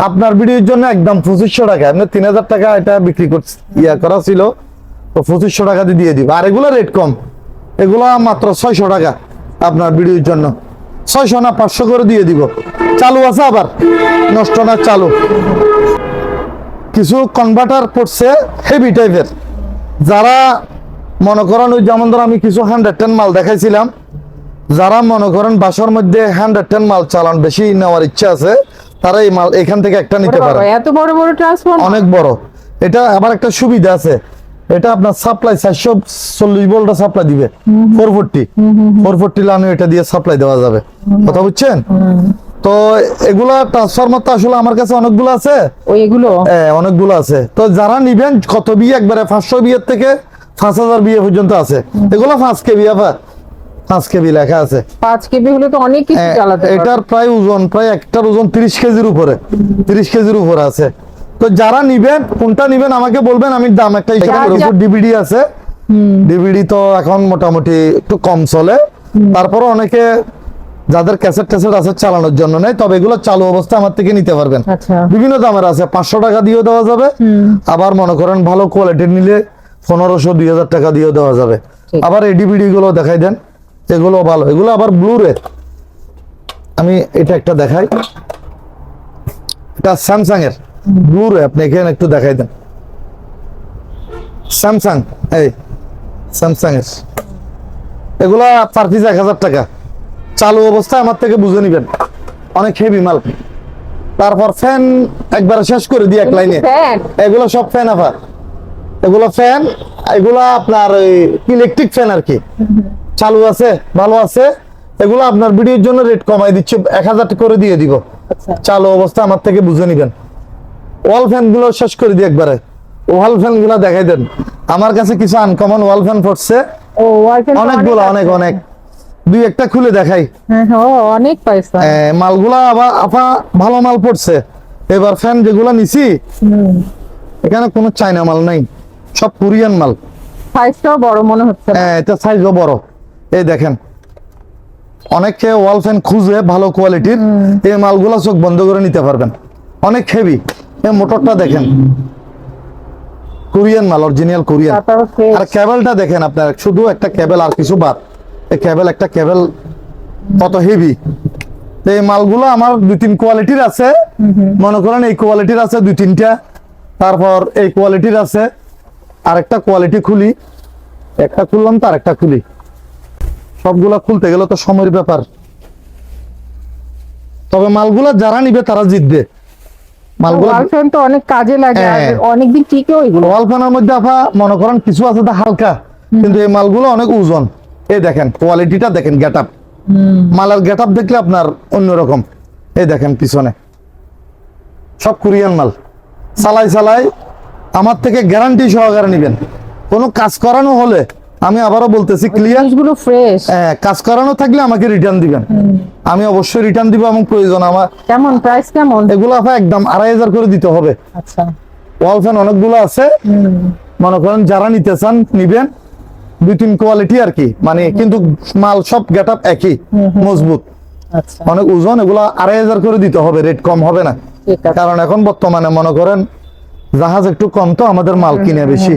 আপনার ভিডিওর জন্য একদম 2500 টাকা। এমনি 3000 টাকা এটা বিক্রি করছে, করা ছিল, তো 2500 টাকা দিয়ে দিব। আর এগুলো রেট কম, এগুলো মাত্র 600 টাকা আপনার ভিডিওর জন্য। 600 না 500 করে দিয়ে দিব। চালু আছে, আবার নষ্ট না, চালু। কিছু কনভার্টার পড়ছে হেভি টাইপের, যারা মনে করেন ওই যেমন ধর আমি কিছু 110 মাল দেখাইছিলাম, যারা মনে করেন বাসার মধ্যে 110 মাল চালান বেশি নেওয়ার ইচ্ছা আছে, তারা এই মাল এখান থেকে একটা নিতে পারে। এত বড় বড় ট্রান্সফরমার, অনেক বড়। এটা আবার একটা সুবিধা আছে, এটা আপনার সাপ্লাই 440 ভোল্টের সাপ্লাই দিবে। 440 লাইনে এটা দিয়ে সাপ্লাই দেওয়া যাবে। কথা বুঝছেন? তো এগুলা ট্রান্সফরমার তো আসলে আমার কাছে অনেকগুলো আছে, এগুলো অনেকগুলো আছে। তো যারা নিবেন কত বিয়ে, একবারে 500 বিয়ের থেকে 5000 বিয়ে পর্যন্ত আছে। এগুলো 5 কেবি, 5 কেবি লেখা আছে। 5 কেবি হলে তো অনেক কিছু চালাতে পারবে। এটার প্রায় ওজন, প্রায় একটার ওজন 30 কেজির উপরে, 30 কেজির উপরে আছে। তো যারা নিবেন, কোনটা নিবেন আমাকে বলবেন, আমি দাম একটা হিসাব করে। ডিভিডি আছে, ডিভিডি তো এখন মোটামুটি একটু কম চলে। তারপরে অনেকে যাদের ক্যাসেট ট্যাসেট আছে চালানোর জন্য নেই, তবে এগুলো চালু অবস্থা আমার থেকে নিতে পারবেন। আচ্ছা। বিভিন্ন দামের আছে, 500 টাকা দিয়েও দেওয়া যাবে। আবার মনে করেন ভালো কোয়ালিটির নিলে 1500-2000 টাকা দিয়েও দেওয়া যাবে। আবার এই ডিভিডি গুলো দেখাই দেন, এগুলো ভালো। এগুলো আবার ব্লুরে, আমি এটা একটা দেখাই, এটা স্যামসাং এর ব্লুরে, আপনি এখানে একটু দেখাই দেন। স্যামসাং, এই স্যামসাং এর এগুলা পার পিস 1000 টাকা। চালু অবস্থায় আমার থেকে বুঝে নিবেন, অনেক হেভি মাল। তারপর ফ্যান একবারে শেষ করে দিই এক লাইনে। এগুলো সব ফ্যান, আবার এগুলো ফ্যান, এগুলো আপনার ইলেকট্রিক ফ্যান আর কি, চালু আছে, ভালো আছে। এগুলো আপনার ভিডিওর জন্য রেট কমাই দিচ্ছি, 1000 করে দিয়ে দিব। চালু অবস্থা আমার থেকে বুঝে নিবেন। ওয়াল ফ্যান গুলো শেষ করে দিই একবারে। ওয়াল ফ্যান গুলো দেখাই দেন, আমার কাছে কিছু আনকমন ওয়াল ফ্যান পড়ছে, অনেকগুলো, অনেক অনেক। 2-1টা খুলে দেখাই। অনেক পয়সা মালগুলা আবার আপা ভালো মাল পড়ছে। এবার ফ্যান যেগুলা নিছি, এখানে কোনো চাইনা মাল নাই, সব কোরিয়ান মাল। সাইজটাও বড় মনে হচ্ছে। এটা সাইজও বড়। এই দেখেন, অনেকে ওয়াল ফ্যান খুঁজে ভালো কোয়ালিটির, এই মালগুলা চোখ বন্ধ করে নিতে পারবেন, অনেক হেভি। এই মোটরটা দেখেন, কোরিয়ান মাল, অরিজিনাল কোরিয়ান। আর কেবলটা দেখেন আপনার, শুধু একটা কেবল আর কিছু বাদ। এই কেবল, একটা কেবল কত হেভি। এই মালগুলো আমার 2-3 কোয়ালিটির আছে। মনে করেন এই কোয়ালিটির আছে 2-3টা, তারপর এই কোয়ালিটির আছে। আরেকটা কোয়ালিটি খুলি, একটা খুললাম তো আরেকটা খুলি। সবগুলা খুলতে গেলে তো সময়ের ব্যাপার। তবে মালগুলা যারা নিবে তারা জিতবে। মালগুলা তো অনেক কাজে লাগে, অনেকদিন টিকেও। এগুলো ওয়াল ফ্যানের মধ্যে আপা মনে করেন কিছু আছে তো হালকা, কিন্তু এই মালগুলো অনেক ওজন। এই দেখেন কোয়ালিটিটা দেখেন, গেটআপ, মালের গেটআপ দেখলে আপনার অন্যরকম। এই দেখেন পিছনে সব কোরিয়ান মাল। চালাই চালাই আমার থেকে গ্যারান্টি সহকারে নিবেন। কোনো কাজ করানো হলে আমি আবারও বলতেছি ক্লিয়ার, জিনিসগুলো ফ্রেশ। কাজ করানো থাকলে আমাকে রিটার্ন দিবেন, আমি অবশ্যই রিটার্ন দিব এবং প্রয়োজন আমার। কেমন প্রাইস কেমন? এগুলো আপা একদম 2500 করে দিতে হবে। আচ্ছা, ওয়াল ফ্যান অনেকগুলো আছে, মনে করেন যারা নিতে চান নিবেন, 2-3 কোয়ালিটি আর কি, মানে কিন্তু মাল সব গেটআপ একই, মজবুত, আচ্ছা, অনেক ওজন। এগুলো 2500 করে দিতে হবে, রেট কম হবে না। ঠিক আছে। কারণ এখন বর্তমানে মনে করেন জাহাজ একটু কম, তো আমাদের মাল কিনে বেশি।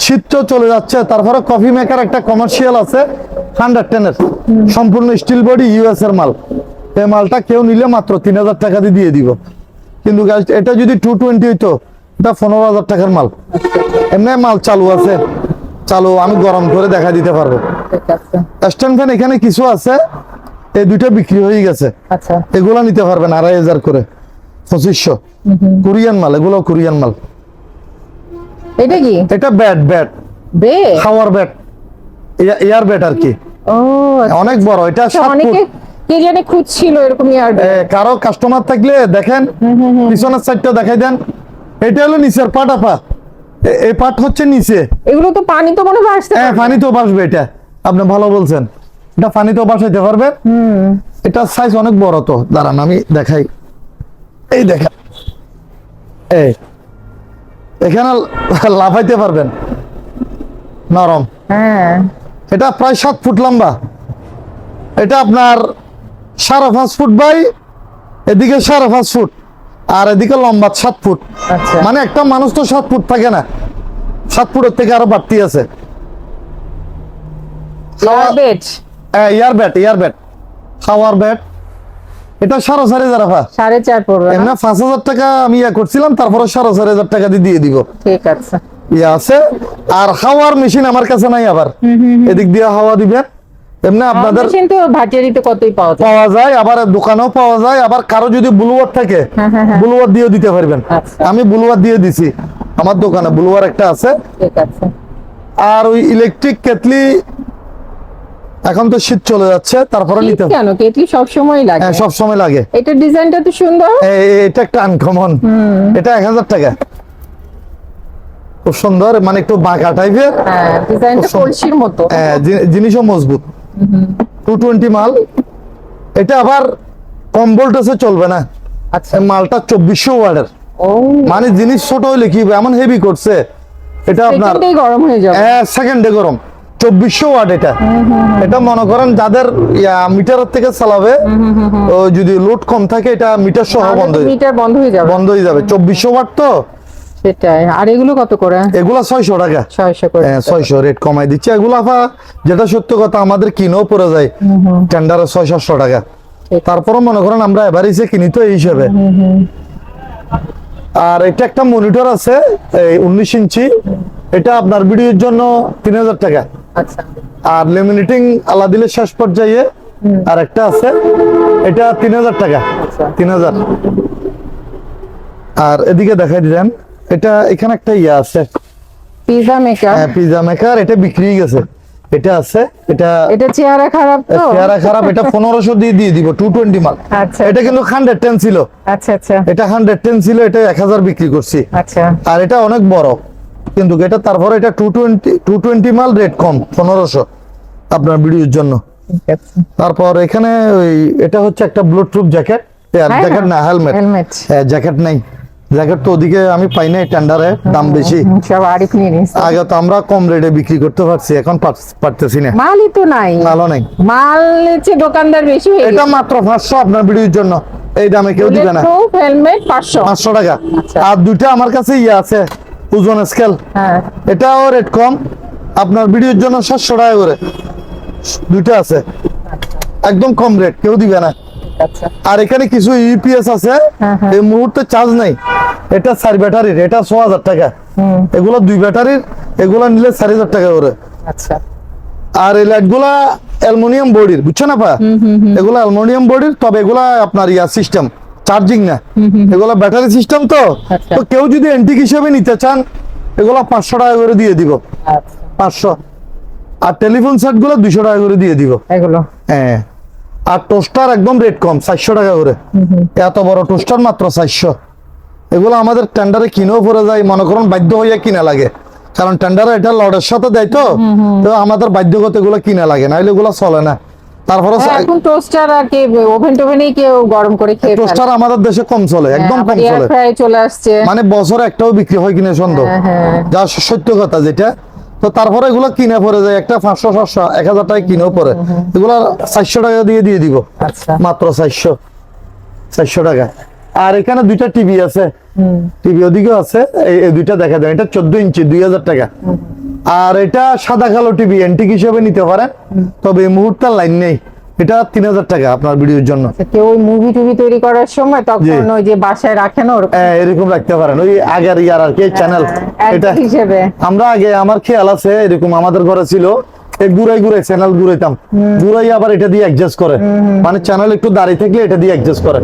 শীত তো চলে যাচ্ছে, তারপরে কফি মেকার একটা কমার্শিয়াল আছে 110 এর, সম্পূর্ণ স্টিল বডি, ইউএস এর মাল। এই মালটা কেউ নিলে মাত্র 3000 টাকা দিয়ে দিব। কিন্তু guys, এটা যদি 220 হইতো, এটা 15000 টাকার মাল। এমনি মাল চালু আছে, চালু আমি গরম করে দেখা দিতে পারবো। ঠিক আছে, স্ট্যান্ড ফ্যান এখানে কিছু আছে, এই দুইটা বিক্রি হয়ে গেছে। আচ্ছা, এগুলা নিতে পারবেন 2500 করে, 2500। কোরিয়ান মাল, এগুলো কোরিয়ান মাল। এটা কি এটা ব্যাট বে? খাওয়ার ব্যাট, এয়ার ব্যাট আর কি, ও আচ্ছা। অনেক বড়। এটা 7 ফুট। অনেকে কে জানে খুঁজছিল এরকম ইয়ার কারো কাস্টমার থাকলে দেখেন, পিছনের সাইডটা দেখাই দেন। এটা হলো নিচের পাট আপা, এই পাট হচ্ছে নিচে। এগুলো তো পানি তো মনে হয় আসতে হ্যাঁ, পানি তো বাসবে, এটা আপনি ভালো বলছেন, এটা পানি তো বাসাইতে পারবেন। এটা সাইজ অনেক বড়, তো দাঁড়ান আমি দেখাই। এই দেখেন, এই এখানে লাফাইতে পারবেন, নরম। হ্যাঁ, এটা প্রায় 7 ফুট লম্বা। এটা আপনার 5.5 ফুট বাই এদিকে 5.5 ফুট, আর এদিকে লম্বা 7 ফুট। আচ্ছা, মানে একটা মানুষ তো 7 ফুট থাকে না, 7 ফুটের থেকে আরো বাড়তি আছে। বেড এয়ার ব্যাট খাওয়ার ব্যাট। এটা 4,500 টাকা। 4.5 পড়বে না? এমনি 5000 টাকা আমি করছিলাম, তারপরে 4,500 টাকা দিয়ে দিব। ঠিক আছে, আছে। আর হাওয়ার মেশিন আমার কাছে নাই, আবার এদিক দিয়ে হাওয়া দিবেন। এমনি আপনাদের কিন্তু ভাটিয়ারিতে কতই পাওয়া যায়। পাওয়া যায়, আবার দোকানেও পাওয়া যায়। আবার কারো যদি ব্লুয়ার থাকে, ব্লুয়ার দিয়েও দিতে পারবেন। আচ্ছা। আমি ব্লুয়ার দিয়ে দিছি, আমার দোকানে ব্লুয়ার একটা আছে। ঠিক আছে, আর ওই ইলেকট্রিক কেটলি, এখন তো শীত চলে যাচ্ছে, তারপরে নিতে শীত কেন, কেটলি সব সময় লাগে। হ্যাঁ, সব সময় লাগে। এটা ডিজাইনটা তো সুন্দর। এটা একটা আনকমন, এটা 1000 টাকা। খুব সুন্দর, মানে একটু বাঁকা টাইপের। হ্যাঁ, ডিজাইনটা খুব সুন্দর। কলসির মতো। জিনিসও মজবুত। 220 মাল। এটা আবার কম ভোল্টেজে চলবে না। আচ্ছা, এই মালটা 2400 ওয়াটের। ও মানে জিনিস ছোট হইলে কি হবে, এমন হেভি করছে এটা আপনার সেকেন্ডেই গরম হয়ে যাবে। 1 সেকেন্ডে গরম। 2400 ওয়াট এটা। এটা মনে করেন যাদের মিটারের থেকে চালাবে, ও যদি লোড কম থাকে, এটা মিটার সহ বন্ধ হয়ে মিটার বন্ধ হয়ে যাবে। 2400 ওয়াট তো। সেটাই। আর এগুলো কত করে? এগুলা 600 টাকা। 600 করে। 600 রেট কমাই দিচ্ছে। এগুলো আবার যেটা সত্য কথা, আমাদের কিনেও পড়ে যায় টেন্ডারে 600-700 টাকা। তারপরে মনে করেন আমরা এভারেজে কিনি তো এই হিসেবে। আর এটা একটা মনিটর আছে, এই 19 ইঞ্চি। এটা আপনার ভিডিওর জন্য 3000 টাকা। আচ্ছা, আর লেমিনেটিং আলা দিলে শেষ পর্যায়ে আর একটা আছে, এটা 3000 টাকা। 3000। আর এদিকে দেখাই দিলেন, এটা এখানে একটা আছে পিজা মেকার। Pizza maker. এটা বিক্রি গেছে, এটা আছে। এটা চেহারা খারাপ তো। চেহারা খারাপ। এটা 1500 দিয়ে দিব, 220 মাল। আচ্ছা, এটা কিন্তু 110 ছিল। আচ্ছা, আচ্ছা, এটা 110 ছিল, এটা 1000 বিক্রি করছি। আচ্ছা, আর এটা অনেক বড়, কিন্তু এটা তারপরে এটা 220 মাল, রেট কম 1500 আপনার ভিডিওর জন্য। ঠিক আছে। তারপর এখানে ওই এটা হচ্ছে একটা ব্লুটুথ জ্যাকেট। জ্যাকেট না, হেলমেট। হেলমেট। জ্যাকেট নাই, জ্যাকেট তো ওদিকে আমি পাই না, টেন্ডারে দাম বেশি। সব আরিফ নিয়ে নিস। আগে তো আমরা কম রেটে বিক্রি করতে পারছি, এখন পারতেছি না। মালই তো নাই। ভালো নাই মাল নিচ্ছে দোকানদার বেশি হয়ে এটা গেছে। মাত্র 500 আপনার ভিডিওর জন্য। এই দামে কেউ দিবে না। Bulletproof helmet 500। 500 টাকা। আচ্ছা। আর দুইটা আমার কাছে আছে, ওজন স্কেল। হ্যাঁ, এটাও রেট কম, আপনার ভিডিওর জন্য 700 টাকা করে। দুইটা আছে, একদম কম রেট, কেউ দিবে না। আচ্ছা, আর এখানে কিছু ইউপিএস আছে, এই মুহূর্তে চার্জ নাই। এটা 4 ব্যাটারির, এটা 6000 টাকা। এগুলো 2 ব্যাটারির, এগুলো নিলে 4000 টাকা করে। আচ্ছা, আর এই লাইট গুলা অ্যালুমিনিয়াম বডির, বুঝছেন আপা? এগুলো অ্যালুমিনিয়াম বডির, তবে এগুলা আপনার সিস্টেম, চার্জিং না, এগুলো ব্যাটারি সিস্টেম। তো আচ্ছা। তো কেউ যদি এন্টিক হিসেবে নিতে চান, এগুলো 500 টাকা করে দিয়ে দিব। আচ্ছা, 500। আর টেলিফোন সেট গুলো 200 টাকা করে দিয়ে দিব। এগুলো হ্যাঁ। আর টোস্টার একদম রেট কম, 400 টাকা করে। এত বড় টোস্টার মাত্র 400। এগুলো আমাদের টেন্ডারে কিনেও পড়ে যায়, মনে করেন বাধ্য হইয়া কিনা লাগে, কারণ টেন্ডার এটা লটের সাথে দেয় তো, তো আমাদের বাধ্যগত এগুলো কিনা লাগে, নাহলে এগুলো চলে না। তারপরে এখন টোস্টার আর কি ওভেন টোভেনেই কেউ গরম করে খেয়ে ফেলে। টোস্টার আমাদের দেশে কম চলে, একদম কম এয়ার চলে, ফ্রাই চলে আসছে। মানে বছরে একটাও বিক্রি হয় কিনা সন্দেহ, যা সত্য কথা যেটা। তো তারপরে এগুলো কিনে পড়ে যায়, একটা 500 700 1000 টাকা কিনেও পড়ে, এগুলো 400 টাকা দিয়ে দিব, আচ্ছা মাত্র 400 টাকা। আর এখানে দুইটা টিভি আছে, টিভি ওদিকেও আছে, এই দুইটা দেখা দেন, এটা 14 ইঞ্চি 2000 টাকা। আর এটা সাদা কালো টিভি এন্টিক হিসেবে নিতে পারেন, তবে এই মুহূর্তে লাইন নেই, এটা 3000 টাকা আপনার ভিডিওর জন্য। কেউ ওই মুভি টুভি তৈরি করার সময় তখন ওই যে বাসায় রাখেন ওরকম এরকম রাখতে পারেন, ওই আগের ইয়ার আর কি চ্যানেল এটা হিসেবে। আমরা আগে আমার খেয়াল আছে এরকম আমাদের ঘরে ছিল, এই ঘুরাই চ্যানেল ঘুরাইতাম, ঘুরাই আবার এটা দিয়ে অ্যাডজাস্ট করে, মানে চ্যানেল একটু দাঁড়িয়ে থাকলে এটা দিয়ে অ্যাডজাস্ট করে।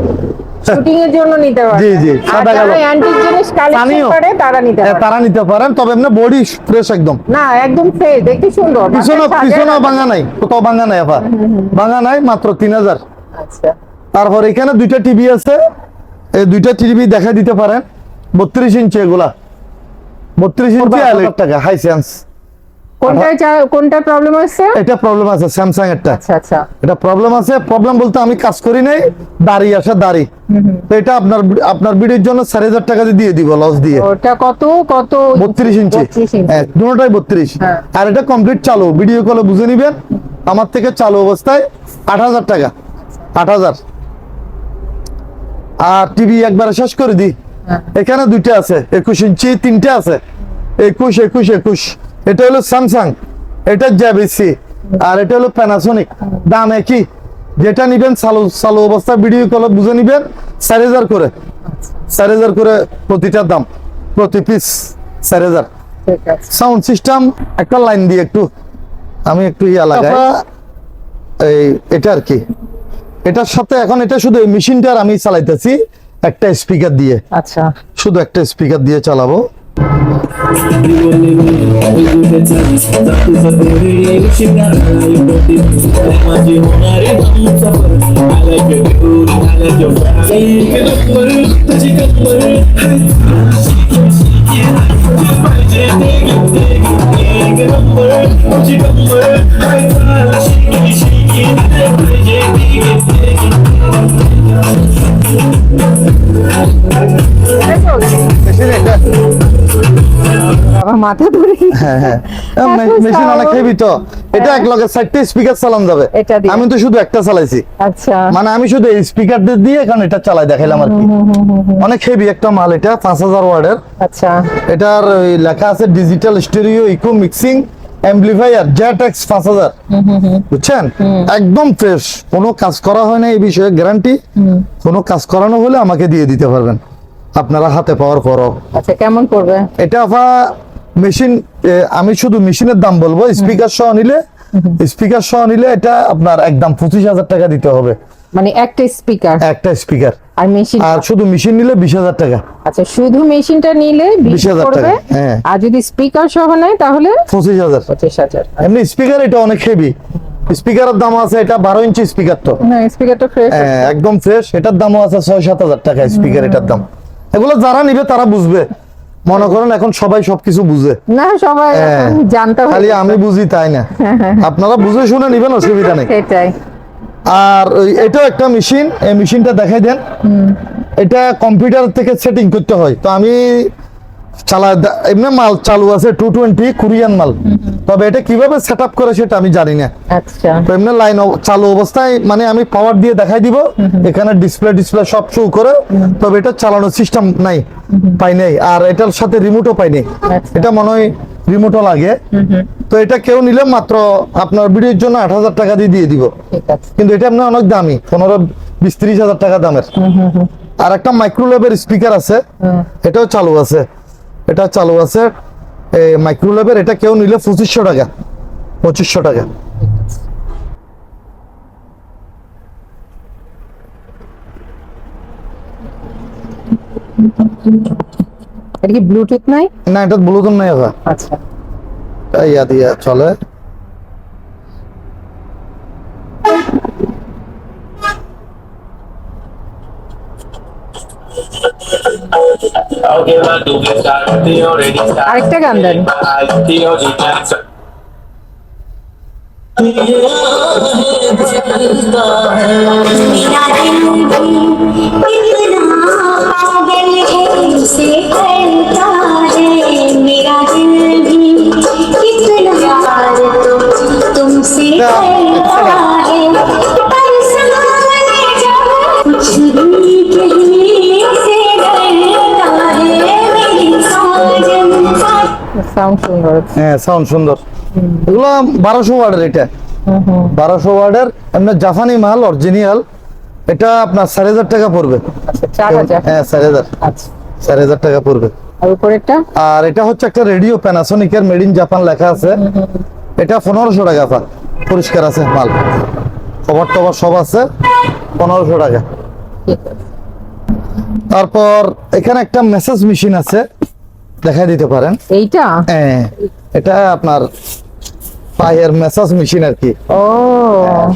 শুটিং এর জন্য নিতে পারেন। জি জি, সাদা কালো অ্যান্টিক জিনিস কালেকশন করে তারা নিতে পারে। তারা নিতে পারেন, তবে এমনি বডি ফ্রেশ একদম, না একদম ফ্রেশ, দেখতে সুন্দর। পিছনে ভাঙা নাই, কোথাও ভাঙা নাই, আবার ভাঙা নাই, মাত্র 3000। আচ্ছা তারপর এখানে দুইটা টিভি আছে, এই দুইটা টিভি দেখা দিতে পারেন, 32 ইঞ্চি, এগুলা 32 ইঞ্চি 1000 টাকা, হাই সেন্স। কোনটা প্রবলেম হচ্ছে? এটা প্রবলেম আছে স্যামসাং এরটা, আচ্ছা আচ্ছা এটা প্রবলেম আছে। প্রবলেম বলতে আমি কাজ করি নাই, দাড়ি আসা দাড়ি, তো এটা আপনার ভিডিওর জন্য 4000 টাকা দিয়ে দিব লস দিয়ে। ওটা কত 32 ইঞ্চি, 32 ইঞ্চি। হ্যাঁ দুটোটাই 32। হ্যাঁ। আর এটা কমপ্লিট চালু, ভিডিও কলে বুঝে নিবেন আমার থেকে, চালু অবস্থায় 8000 টাকা, 8000। আর টিভি একবারে শেষ করে দি, এখানে দুইটা আছে 21 ইঞ্চি, তিনটে আছে 21। এটা হলো স্যামসাং, এটা জেবিসি, আর এটা হলো প্যানাসোনিক। দাম একই, যেটা নিবেন চালু অবস্থা ভিডিও কলে বুঝে নিবেন, 4000 করে, 4000 করে প্রতিটা দাম, প্রতি পিস 4000। ঠিক আছে। সাউন্ড সিস্টেম একটা লাইন দিয়ে একটু আমি একটু ইয়া লাগাই, এই এটা আর কি, এটার সাথে এখন এটা শুধু এই মেশিনটার আমি চালাইতেছি একটা স্পিকার দিয়ে, আচ্ছা শুধু একটা স্পিকার দিয়ে চালাবো। বাবা মাথা ধরে। হ্যাঁ মেশিন অনেক হেভি, তো এটা এক লগে 4টা স্পিকার চালান যাবে, এটা দিয়ে। আমি তো শুধু একটা চালাইছি, আচ্ছা মানে আমি শুধু এই স্পিকার দিয়ে এখন এটা চালাই দেখাইলাম আর কি। অনেক হেভি একটা মাল, এটা 5000 ওয়াটের। আচ্ছা এটার ওই লেখা আছে digital stereo echo mixing amplifier জেটেক্স 5000, বুঝছেন? একদম ফ্রেশ, কোনো কাজ করা হয় না এই বিষয়ে গ্যারান্টি। কোনো কাজ করানো হলে আমাকে দিয়ে দিতে পারবেন আপনারা হাতে পাওয়ার পরও। আচ্ছা কেমন পড়বে এটা মেশিন, আমি শুধু মেশিনের দাম বলবো, স্পিকার সহ নিলে এটা আপনার একদম 25000 টাকা দিতে হবে, মানে একটা স্পিকার একটা স্পিকার। আর মেশিন, আর শুধু মেশিন নিলে 20000 টাকা। আচ্ছা শুধু মেশিনটা নিলে 20,000 পড়বে, টাকা, হ্যাঁ। আর যদি স্পিকার সহ নেয় তাহলে 25000। 25000। এমনি স্পিকার এটা অনেক হেভি, স্পিকারের দাম আছে, এটা 12 ইঞ্চি স্পিকার, তো না স্পিকারটা ফ্রেশ একদম ফ্রেশ, এটার দামও আছে 6-7 টাকা স্পিকার, এটার দাম। এগুলো যারা নিবে তারা বুঝবে, মনে করেন এখন সবাই সবকিছু বুঝে না, সবাই হ্যাঁ, এখন জানতে হবে, খালি আমি বুঝি তাই না, আপনারা বুঝে শুনে নিবেন, অসুবিধা নেই। সেটাই। আর এটাও একটা মেশিন, এই মেশিনটা দেখাই দেন। এটা কম্পিউটার থেকে সেটিং করতে হয়, তো আমি এমনি মাল চালু আছে 220 কোরিয়ান মাল, তবে এটা কিভাবে সেটআপ করে সেটা আমি জানি না। আচ্ছা তো এমনি লাইন চালু অবস্থায়, মানে আমি পাওয়ার দিয়ে দেখাই দিব, এখানে ডিসপ্লে সব শো করে, তবে এটা চালানোর সিস্টেম নাই, পাই নাই। আর এটার সাথে রিমোটও পাই নাই, আচ্ছা। এটা মনে হয় রিমোটও লাগে। তো এটা কেউ নিলে মাত্র আপনার ভিডিওর জন্য 8000 টাকা দিয়ে দিব, ঠিক আছে। কিন্তু এটা আপনার অনেক দামি, 15-20-30 টাকা দামের। আর একটা মাইক্রোলেভের স্পিকার আছে, এটাও চালু আছে, এটা চালু আছে মাইক্রোলেভের, এটা কেউ নিলে 2500 টাকা, 2500 টাকা। এটা কি ব্লুটুথ নাই? না, এটা ব্লুটুথ নাই, আচ্ছা ইয়া দিয়া চলে। আরেকটা গান দেন। मेरा दिल भी इतना पागल है उसे करता है मेरा दिल भी कितना प्यार तो तुमसे करता है पर सामने जब कुछ भी कहने से डरता है मेरी साजन সাউন্ড সুন্দর। হ্যাঁ সাউন্ড সুন্দর। এগুলো 1200 ওয়াটের, এটা 1200 ওয়াটের এমনি জাপানি মাল অরিজিনাল। এটা আপনার 4000 টাকা পড়বে। আচ্ছা 4000। হ্যাঁ 4000, আচ্ছা 4000 টাকা পড়বে। আর উপরেরটা? আর এটা হচ্ছে একটা রেডিও প্যানাসোনিকের মেড ইন জাপান লেখা আছে। এটা 1500 টাকা পা, পরিষ্কার আছে মাল, কভার টভার সব আছে, 1500 টাকা। ঠিক আছে। তারপর এখানে একটা মেসেজ মেশিন আছে, দেখাই দিতে পারেন। এইটা? হ্যাঁ এটা আপনার পায়ের মেসেজ মেশিন আর কি। ও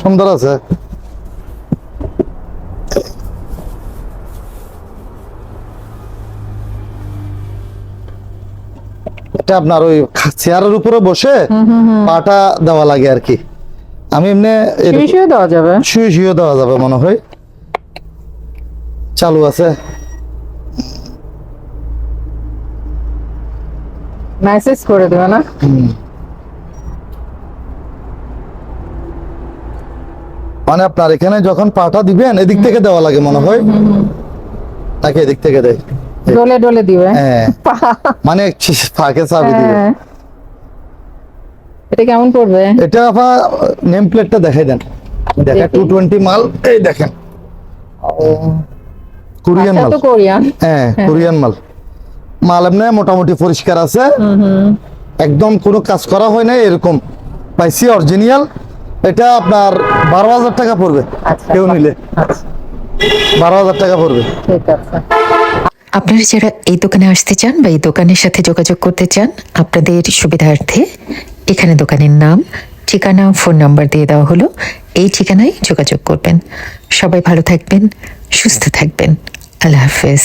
সুন্দর আছে। এটা আপনার ওই চেয়ারের উপরে বসে পাটা দেওয়া লাগে আর কি। আমি এমনি শুয়ে দেওয়া যাবে? শুয়ে শুয়ে দেওয়া যাবে মনে হয়। চালু আছে। মেসেজ করে দেবে না? মানে আপনার এখানে যখন পাটা দিবেন এদিক থেকে দেওয়া লাগে মনে হয়, তাকে এদিক থেকে দেয়। ডলে ডলে দিবে? হ্যাঁ মানে ফাঁকে চাবি দিবে। হ্যাঁ। এটা কেমন পড়বে? এটা আপনার নেম প্লেটটা দেখাই দেন। দেখেন দেখি। 220 মাল, এই দেখেন কোরিয়ান আচ্ছা, মাল। তো কোরিয়ান। হ্যাঁ কোরিয়ান মাল। মাল এমনি মোটামুটি পরিষ্কার আছে, একদম কোনো কাজ করা হয় না এরকম পাইছি অরিজিনাল। এটা আপনার 12,000 টাকা পড়বে আচ্ছা। কেউ নিলে, আচ্ছা 12,000 টাকা পড়বে। ঠিক আছে। আপনারা যারা এই দোকানে আসতে চান বা এই দোকানের সাথে যোগাযোগ করতে চান, আপনাদের সুবিধার্থে এখানে দোকানের নাম, ঠিকানা, ফোন নাম্বার দিয়ে দেওয়া হলো। এই ঠিকানায় যোগাযোগ করবেন। সবাই ভালো থাকবেন, সুস্থ থাকবেন। আল্লাহ হাফেজ।